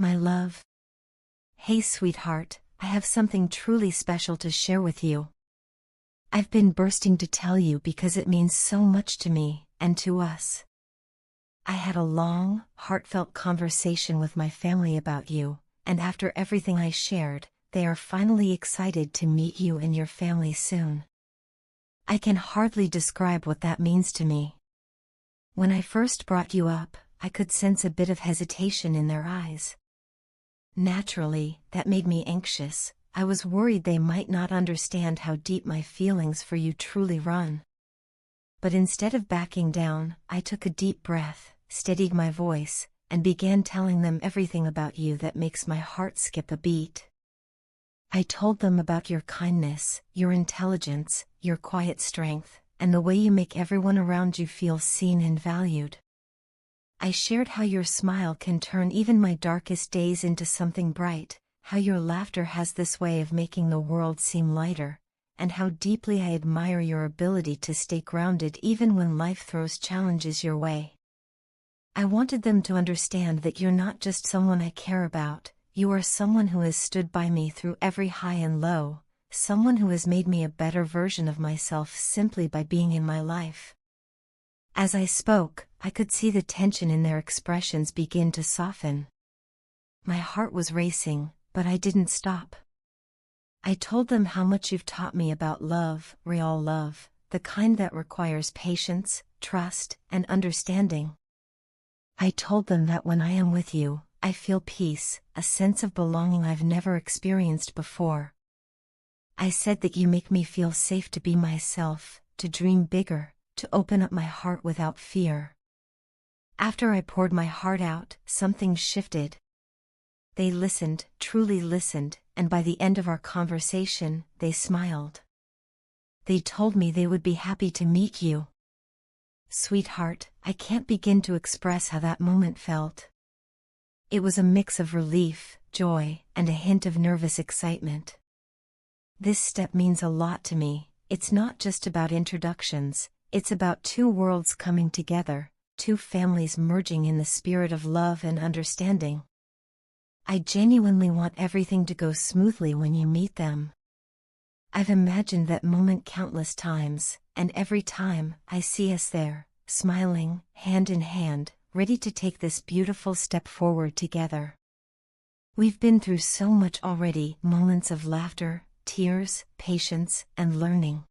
my love. Hey sweetheart, I have something truly special to share with you. I've been bursting to tell you because it means so much to me, and to us. I had a long, heartfelt conversation with my family about you, and after everything I shared, they are finally excited to meet you and your family soon. I can hardly describe what that means to me. When I first brought you up, I could sense a bit of hesitation in their eyes. Naturally, that made me anxious. I was worried they might not understand how deep my feelings for you truly run. But instead of backing down, I took a deep breath, steadied my voice, and began telling them everything about you that makes my heart skip a beat. I told them about your kindness, your intelligence, your quiet strength, and the way you make everyone around you feel seen and valued. I shared how your smile can turn even my darkest days into something bright, how your laughter has this way of making the world seem lighter, and how deeply I admire your ability to stay grounded even when life throws challenges your way. I wanted them to understand that you're not just someone I care about, you are someone who has stood by me through every high and low, someone who has made me a better version of myself simply by being in my life. As I spoke, I could see the tension in their expressions begin to soften. My heart was racing, but I didn't stop. I told them how much you've taught me about love, real love, the kind that requires patience, trust, and understanding. I told them that when I am with you, I feel peace, a sense of belonging I've never experienced before. I said that you make me feel safe to be myself, to dream bigger, to open up my heart without fear. After I poured my heart out, something shifted. They listened, truly listened, and by the end of our conversation, they smiled. They told me they would be happy to meet you. Sweetheart, I can't begin to express how that moment felt. It was a mix of relief, joy, and a hint of nervous excitement. This step means a lot to me. It's not just about introductions, it's about two worlds coming together, two families merging in the spirit of love and understanding. I genuinely want everything to go smoothly when you meet them. I've imagined that moment countless times, and every time, I see us there, smiling, hand in hand, ready to take this beautiful step forward together. We've been through so much already, moments of laughter, tears, patience, and learning.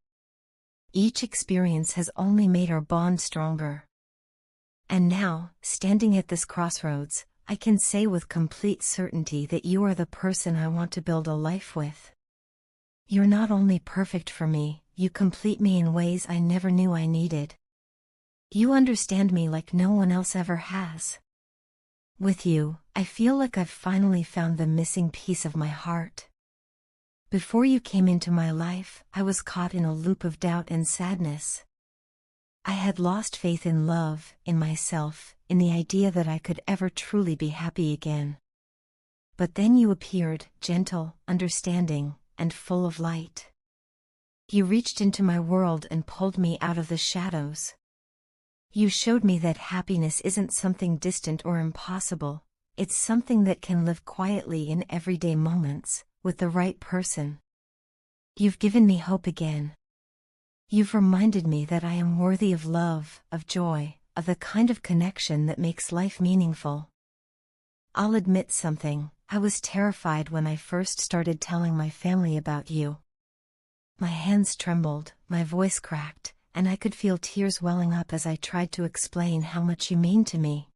Each experience has only made our bond stronger. And now, standing at this crossroads, I can say with complete certainty that you are the person I want to build a life with. You're not only perfect for me, you complete me in ways I never knew I needed. You understand me like no one else ever has. With you, I feel like I've finally found the missing piece of my heart. Before you came into my life, I was caught in a loop of doubt and sadness. I had lost faith in love, in myself, in the idea that I could ever truly be happy again. But then you appeared, gentle, understanding, and full of light. You reached into my world and pulled me out of the shadows. You showed me that happiness isn't something distant or impossible, it's something that can live quietly in everyday moments, with the right person. You've given me hope again. You've reminded me that I am worthy of love, of joy, of the kind of connection that makes life meaningful. I'll admit something, I was terrified when I first started telling my family about you. My hands trembled, my voice cracked, and I could feel tears welling up as I tried to explain how much you mean to me.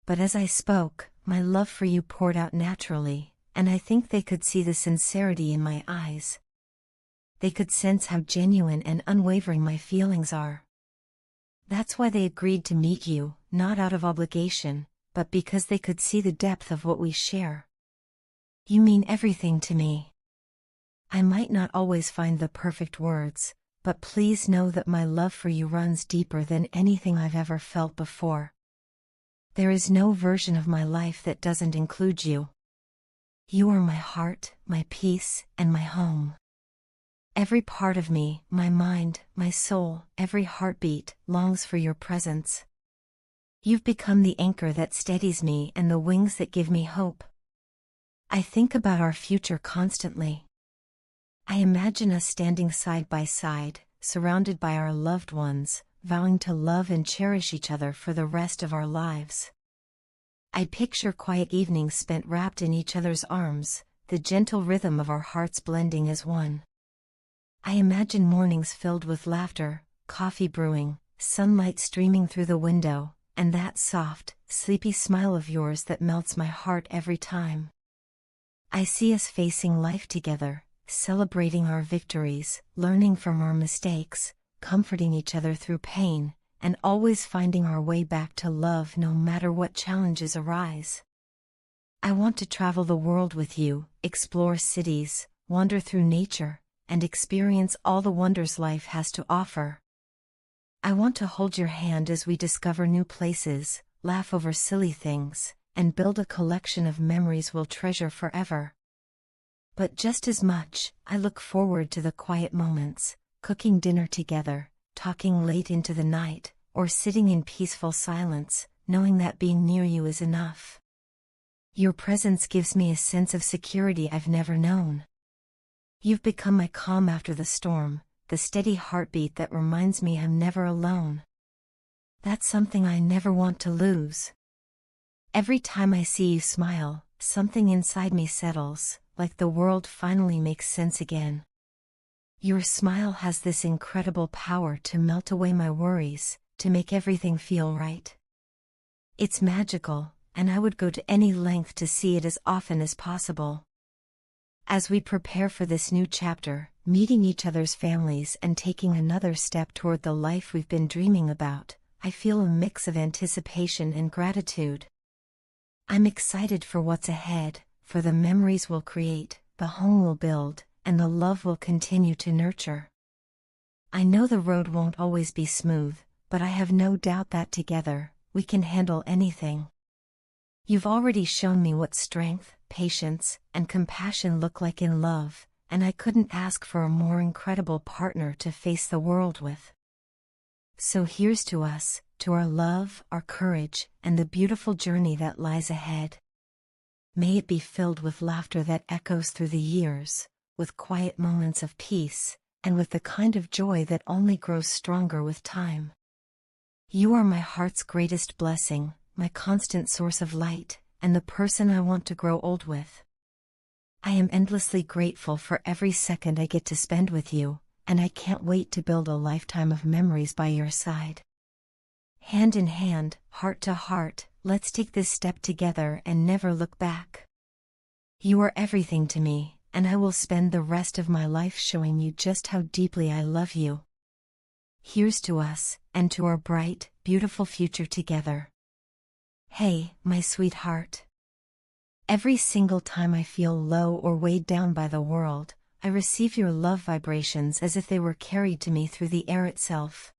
But as I spoke, my love for you poured out naturally, and I think they could see the sincerity in my eyes. They could sense how genuine and unwavering my feelings are. That's why they agreed to meet you, not out of obligation, but because they could see the depth of what we share. You mean everything to me. I might not always find the perfect words, but please know that my love for you runs deeper than anything I've ever felt before. There is no version of my life that doesn't include you. You are my heart, my peace, and my home. Every part of me, my mind, my soul, every heartbeat, longs for your presence. You've become the anchor that steadies me and the wings that give me hope. I think about our future constantly. I imagine us standing side by side, surrounded by our loved ones, vowing to love and cherish each other for the rest of our lives. I picture quiet evenings spent wrapped in each other's arms, the gentle rhythm of our hearts blending as one. I imagine mornings filled with laughter, coffee brewing, sunlight streaming through the window, and that soft, sleepy smile of yours that melts my heart every time. I see us facing life together, celebrating our victories, learning from our mistakes, comforting each other through pain, and always finding our way back to love no matter what challenges arise. I want to travel the world with you, explore cities, wander through nature, and experience all the wonders life has to offer. I want to hold your hand as we discover new places, laugh over silly things, and build a collection of memories we'll treasure forever. But just as much, I look forward to the quiet moments, cooking dinner together, talking late into the night, or sitting in peaceful silence, knowing that being near you is enough. Your presence gives me a sense of security I've never known. You've become my calm after the storm, the steady heartbeat that reminds me I'm never alone. That's something I never want to lose. Every time I see you smile, something inside me settles, like the world finally makes sense again. Your smile has this incredible power to melt away my worries, to make everything feel right. It's magical, and I would go to any length to see it as often as possible. As we prepare for this new chapter, meeting each other's families and taking another step toward the life we've been dreaming about, I feel a mix of anticipation and gratitude. I'm excited for what's ahead, for the memories we'll create, the home we'll build, and the love we'll continue to nurture. I know the road won't always be smooth, but I have no doubt that together, we can handle anything. You've already shown me what strength, patience, and compassion look like in love, and I couldn't ask for a more incredible partner to face the world with. So here's to us, to our love, our courage, and the beautiful journey that lies ahead. May it be filled with laughter that echoes through the years, with quiet moments of peace, and with the kind of joy that only grows stronger with time. You are my heart's greatest blessing, my constant source of light, and the person I want to grow old with. I am endlessly grateful for every second I get to spend with you, and I can't wait to build a lifetime of memories by your side. Hand in hand, heart to heart, let's take this step together and never look back. You are everything to me, and I will spend the rest of my life showing you just how deeply I love you. Here's to us, and to our bright, beautiful future together. Hey, my sweetheart. Every single time I feel low or weighed down by the world, I receive your love vibrations as if they were carried to me through the air itself.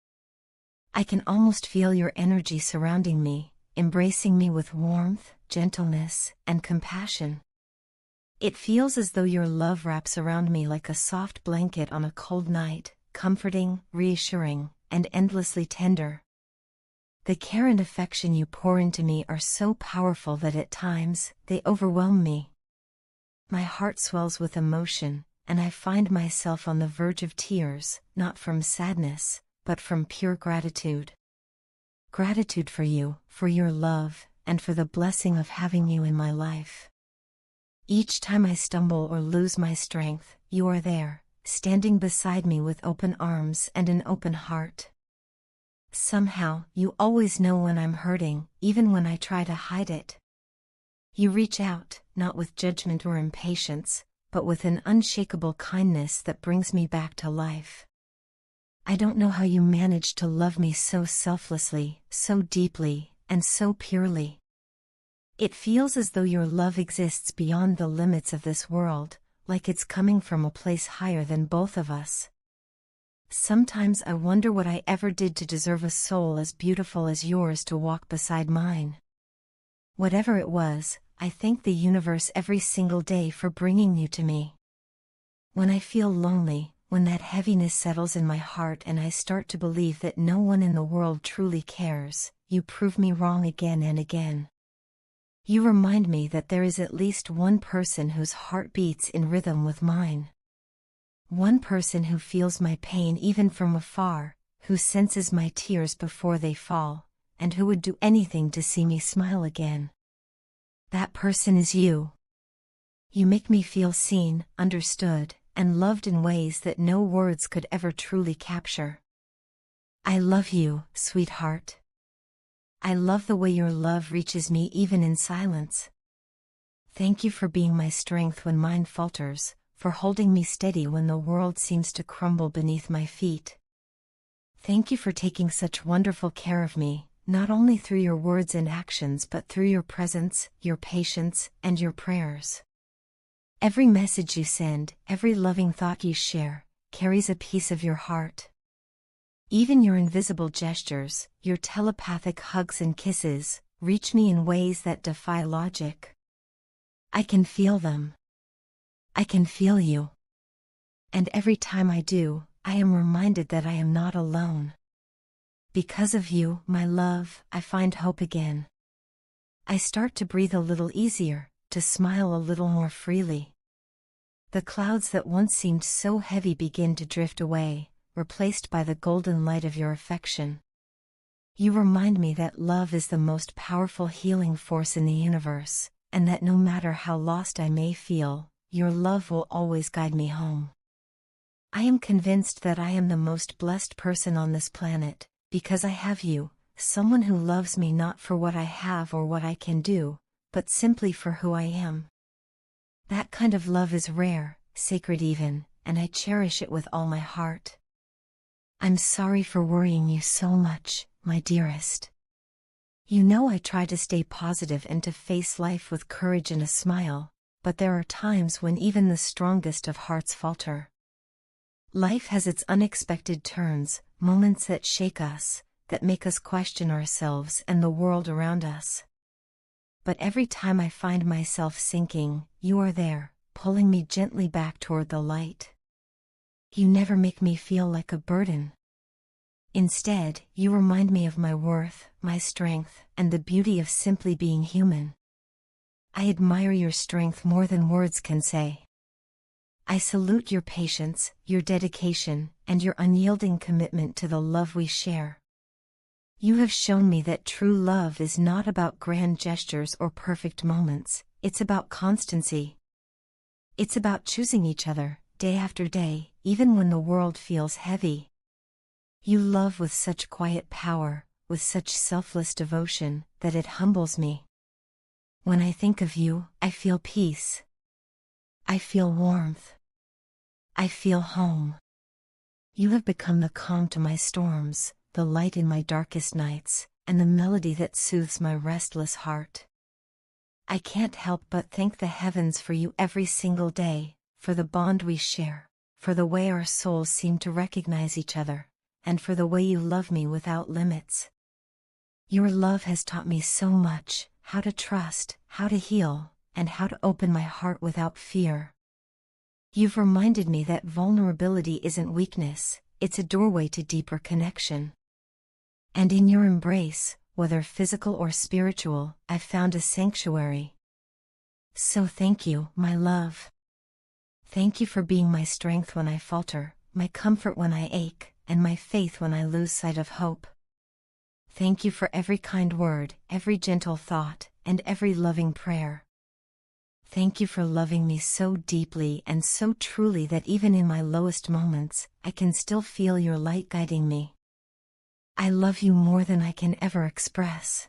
I can almost feel your energy surrounding me, embracing me with warmth, gentleness, and compassion. It feels as though your love wraps around me like a soft blanket on a cold night, comforting, reassuring, and endlessly tender. The care and affection you pour into me are so powerful that at times, they overwhelm me. My heart swells with emotion, and I find myself on the verge of tears, not from sadness, but from pure gratitude. Gratitude for you, for your love, and for the blessing of having you in my life. Each time I stumble or lose my strength, you are there, standing beside me with open arms and an open heart. Somehow, you always know when I'm hurting, even when I try to hide it. You reach out, not with judgment or impatience, but with an unshakable kindness that brings me back to life. I don't know how you manage to love me so selflessly, so deeply, and so purely. It feels as though your love exists beyond the limits of this world, like it's coming from a place higher than both of us. Sometimes I wonder what I ever did to deserve a soul as beautiful as yours to walk beside mine. Whatever it was, I thank the universe every single day for bringing you to me. When I feel lonely, when that heaviness settles in my heart and I start to believe that no one in the world truly cares, you prove me wrong again and again. You remind me that there is at least one person whose heart beats in rhythm with mine. One person who feels my pain even from afar, who senses my tears before they fall, and who would do anything to see me smile again. That person is you. You make me feel seen, understood, and loved in ways that no words could ever truly capture. I love you, sweetheart. I love the way your love reaches me even in silence. Thank you for being my strength when mine falters, for holding me steady when the world seems to crumble beneath my feet. Thank you for taking such wonderful care of me, not only through your words and actions but through your presence, your patience, and your prayers. Every message you send, every loving thought you share, carries a piece of your heart. Even your invisible gestures, your telepathic hugs and kisses, reach me in ways that defy logic. I can feel them. I can feel you. And every time I do, I am reminded that I am not alone. Because of you, my love, I find hope again. I start to breathe a little easier, to smile a little more freely. The clouds that once seemed so heavy begin to drift away, replaced by the golden light of your affection. You remind me that love is the most powerful healing force in the universe, and that no matter how lost I may feel, your love will always guide me home. I am convinced that I am the most blessed person on this planet, because I have you, someone who loves me not for what I have or what I can do, but simply for who I am. That kind of love is rare, sacred even, and I cherish it with all my heart. I'm sorry for worrying you so much, my dearest. You know I try to stay positive and to face life with courage and a smile, but there are times when even the strongest of hearts falter. Life has its unexpected turns, moments that shake us, that make us question ourselves and the world around us. But every time I find myself sinking, you are there, pulling me gently back toward the light. You never make me feel like a burden. Instead, you remind me of my worth, my strength, and the beauty of simply being human. I admire your strength more than words can say. I salute your patience, your dedication, and your unyielding commitment to the love we share. You have shown me that true love is not about grand gestures or perfect moments, it's about constancy. It's about choosing each other, day after day, even when the world feels heavy. You love with such quiet power, with such selfless devotion, that it humbles me. When I think of you, I feel peace. I feel warmth. I feel home. You have become the calm to my storms, the light in my darkest nights, and the melody that soothes my restless heart. I can't help but thank the heavens for you every single day, for the bond we share, for the way our souls seem to recognize each other, and for the way you love me without limits. Your love has taught me so much, how to trust, how to heal, and how to open my heart without fear. You've reminded me that vulnerability isn't weakness, it's a doorway to deeper connection. And in your embrace, whether physical or spiritual, I've found a sanctuary. So thank you, my love. Thank you for being my strength when I falter, my comfort when I ache, and my faith when I lose sight of hope. Thank you for every kind word, every gentle thought, and every loving prayer. Thank you for loving me so deeply and so truly that even in my lowest moments, I can still feel your light guiding me. I love you more than I can ever express.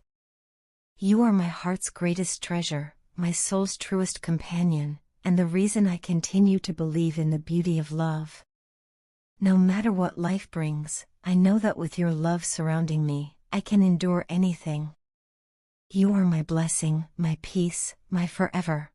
You are my heart's greatest treasure, my soul's truest companion, and the reason I continue to believe in the beauty of love. No matter what life brings, I know that with your love surrounding me, I can endure anything. You are my blessing, my peace, my forever.